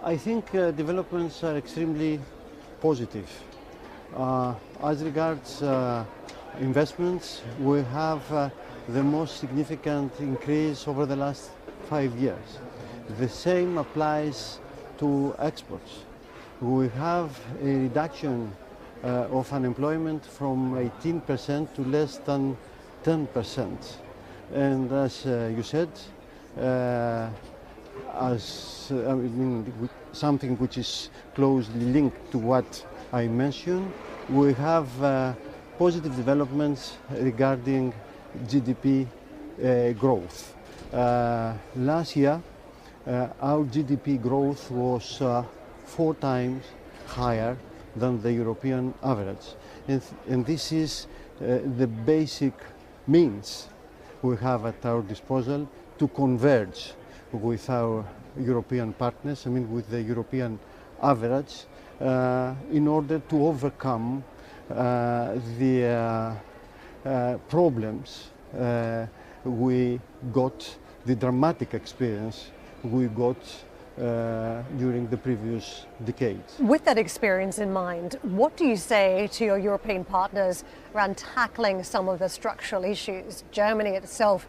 I think developments are extremely positive. As regards investments, we have the most significant increase over the last 5 years. The same applies to exports. We have a reduction of unemployment from 18% to less than 10%. And as you said, something which is closely linked to what I mentioned, we have positive developments regarding GDP growth. Last year, our GDP growth was 4 times higher than the European average. And this is the basic means we have at our disposal to converge with our European partners, with the European average, in order to overcome the problems we got, the dramatic experience we got during the previous decades. With that experience in mind, what do you say to your European partners around tackling some of the structural issues? Germany itself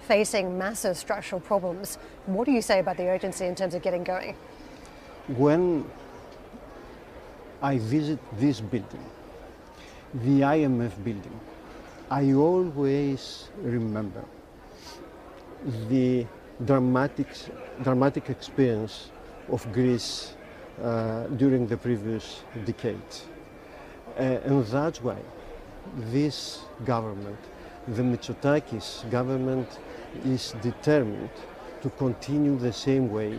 facing massive structural problems. What do you say about the urgency in terms of getting going? When I visit this building, the IMF building, I always remember the dramatic experience of Greece during the previous decade. And that's why this government, the Mitsotakis government, is determined to continue the same way,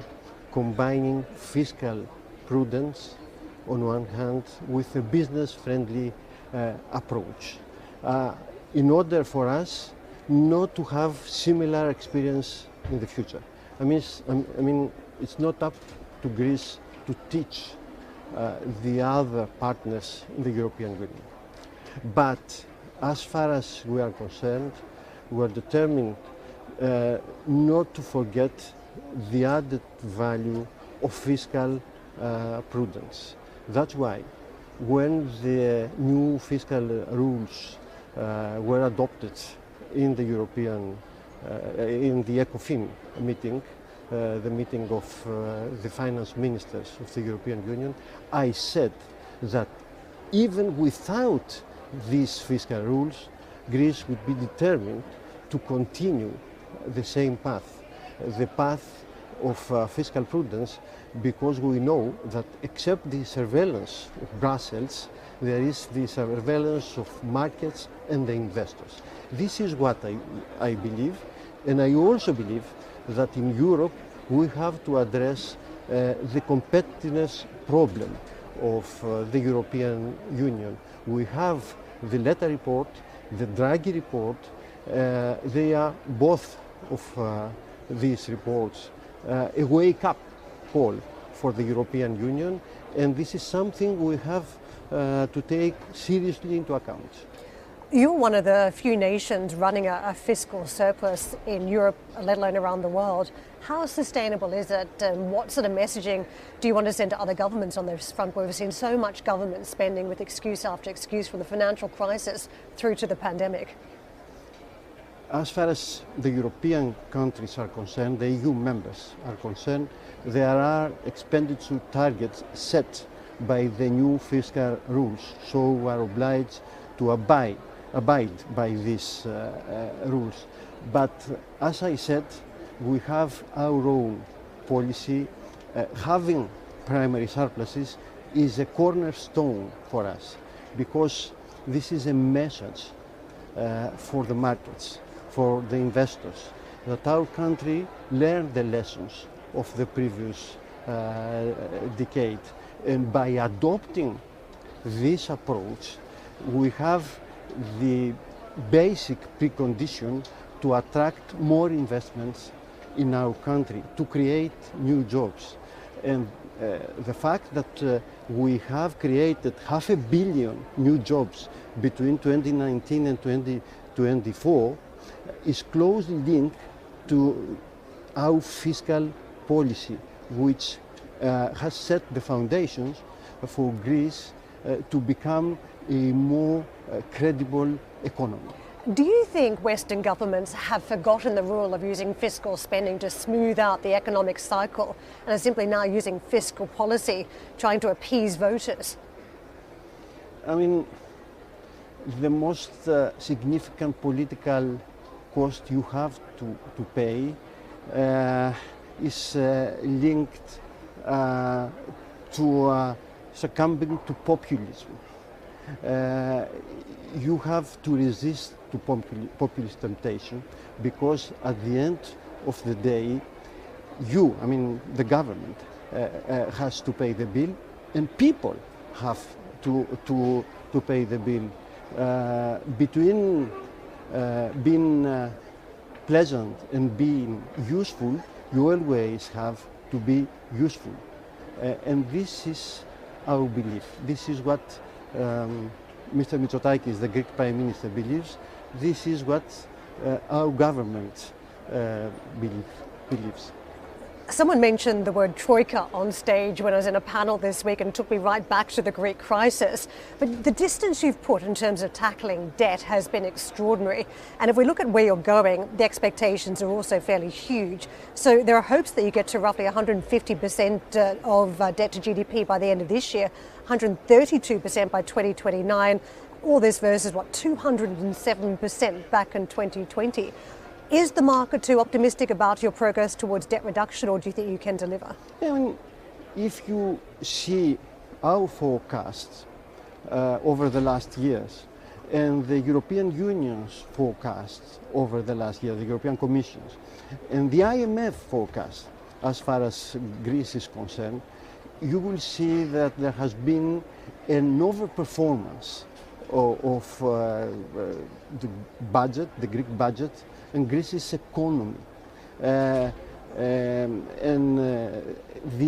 combining fiscal prudence on one hand with a business-friendly approach, in order for us not to have similar experience in the future. It's not up to Greece to teach the other partners in the European Union. But as far as we are concerned, we are determined not to forget the added value of fiscal prudence. That's why when the new fiscal rules were adopted in the in the ECOFIN meeting, the meeting of the finance ministers of the European Union, I said that even without these fiscal rules, Greece would be determined to continue the same path, the path of fiscal prudence, because we know that except the surveillance of Brussels, there is the surveillance of markets and the investors. This is what I believe, and I also believe that in Europe we have to address the competitiveness problem of the European Union. We have the Letta report, the Draghi report. They are both of these reports a wake-up call for the European Union, and this is something we have to take seriously into account. You're one of the few nations running a fiscal surplus in Europe, let alone around the world. How sustainable is it, and what sort of messaging do you want to send to other governments on this front, where we've seen so much government spending with excuse after excuse, from the financial crisis through to the pandemic? As far as the European countries are concerned, the EU members are concerned, there are expenditure targets set by the new fiscal rules, so we are obliged to abide by these rules. But as I said, we have our own policy. Having primary surpluses is a cornerstone for us, because this is a message for the markets, for the investors, that our country learned the lessons of the previous decade. And by adopting this approach, we have the basic precondition to attract more investments in our country, to create new jobs. And the fact that we have created 500 million new jobs between 2019 and 2024 is closely linked to our fiscal policy, which has set the foundations for Greece to become a more credible economy. Do you think Western governments have forgotten the rule of using fiscal spending to smooth out the economic cycle and are simply now using fiscal policy trying to appease voters? I mean, the most significant political cost you have to pay is linked to succumbing to populism. You have to resist to populist temptation, because at the end of the day, you, I mean the government, has to pay the bill, and people have to pay the bill. Between being pleasant and being useful, you always have to be useful. And this is our belief. This is what Mr. Mitsotakis, the Greek Prime Minister, believes. This is what our government believes. Someone mentioned the word troika on stage when I was in a panel this week, and it took me right back to the Greek crisis. But the distance you've put in terms of tackling debt has been extraordinary. And if we look at where you're going, the expectations are also fairly huge. So there are hopes that you get to roughly 150% of debt to GDP by the end of this year, 132% by 2029. All this versus, 207% back in 2020. Is the market too optimistic about your progress towards debt reduction, or do you think you can deliver? I mean, if you see our forecasts over the last years and the European Union's forecasts over the last year, the European Commission's, and the IMF forecast as far as Greece is concerned, you will see that there has been an overperformance of the budget, the Greek budget, and Greece's economy. The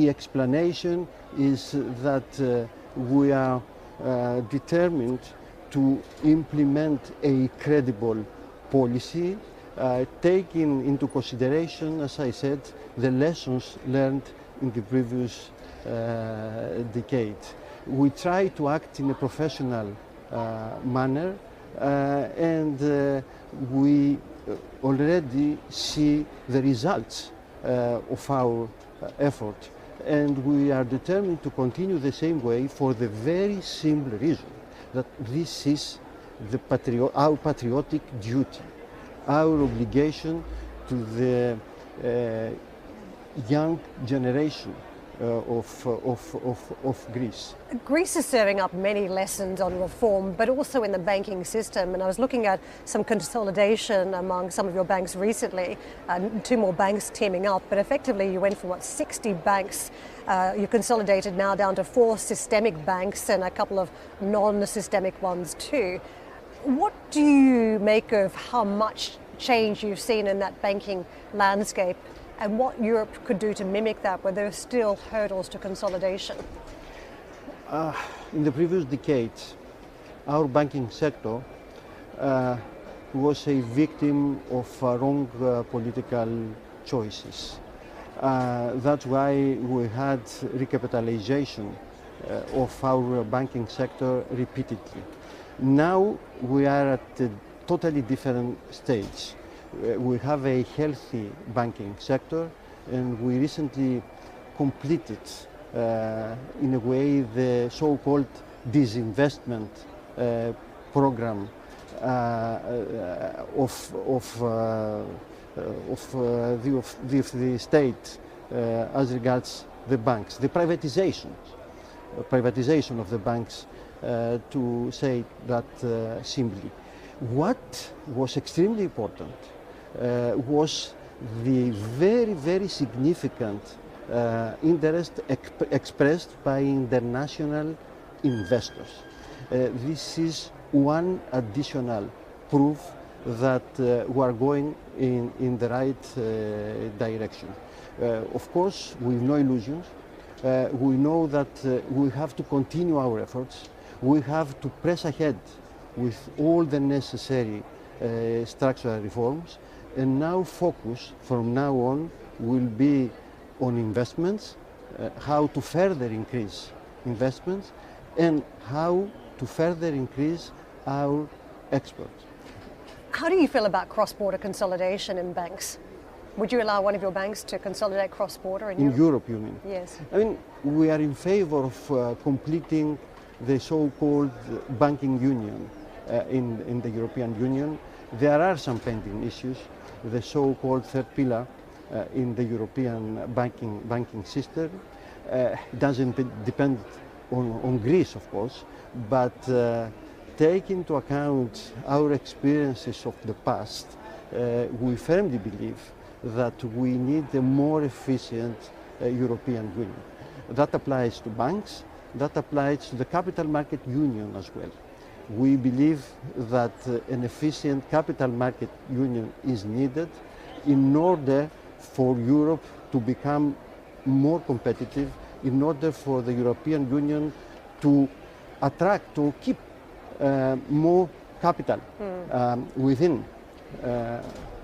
explanation is that we are determined to implement a credible policy, taking into consideration, as I said, the lessons learned in the previous decade. We try to act in a professional manner, and we already see the results of our effort, and we are determined to continue the same way for the very simple reason that this is our patriotic duty, our obligation to the young generation of Greece. Greece is serving up many lessons on reform, but also in the banking system. And I was looking at some consolidation among some of your banks recently, 2 more banks teaming up. But effectively, you went from 60 banks. You consolidated now down to 4 systemic banks and a couple of non-systemic ones too. What do you make of how much change you've seen in that banking landscape, and what Europe could do to mimic that, where there are still hurdles to consolidation? In the previous decades, our banking sector was a victim of wrong political choices. That's why we had recapitalization of our banking sector repeatedly. Now we are at a totally different stage. We have a healthy banking sector, and we recently completed in a way the so-called disinvestment program of the state as regards the banks, the privatization of the banks, to say that simply. What was extremely important was the very, very significant interest expressed by international investors. This is one additional proof that we are going in the right direction. Of course, with no illusions, we know that we have to continue our efforts. We have to press ahead with all the necessary structural reforms, and now focus from now on will be on investments, how to further increase investments and how to further increase our exports. How do you feel about cross-border consolidation in banks? Would you allow one of your banks to consolidate cross-border in Europe? In Europe, you mean? Yes. I mean, we are in favor of completing the so-called banking union in the European Union. There are some pending issues. The so-called third pillar in the European banking system doesn't depend on Greece, of course, but take into account our experiences of the past, we firmly believe that we need a more efficient European Union. That applies to banks, that applies to the capital market union as well. We believe that an efficient capital market union is needed in order for Europe to become more competitive, in order for the European Union to attract, to keep more capital within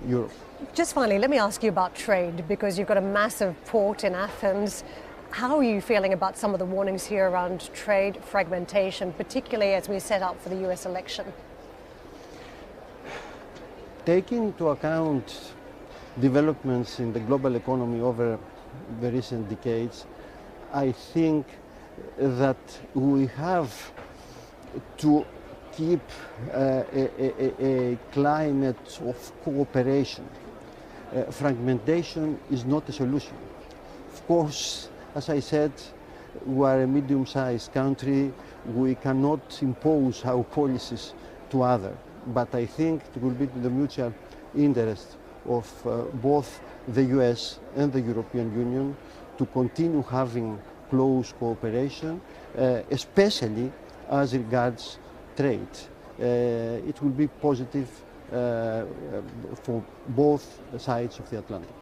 Europe. Just finally, let me ask you about trade, because you've got a massive port in Athens. How are you feeling about some of the warnings here around trade fragmentation, particularly as we set up for the US election? Taking into account developments in the global economy over the recent decades, I think that we have to keep a climate of cooperation. Fragmentation is not a solution. Of course, as I said, we are a medium-sized country. We cannot impose our policies to others. But I think it will be to the mutual interest of both the US and the European Union to continue having close cooperation, especially as regards trade. It will be positive for both sides of the Atlantic.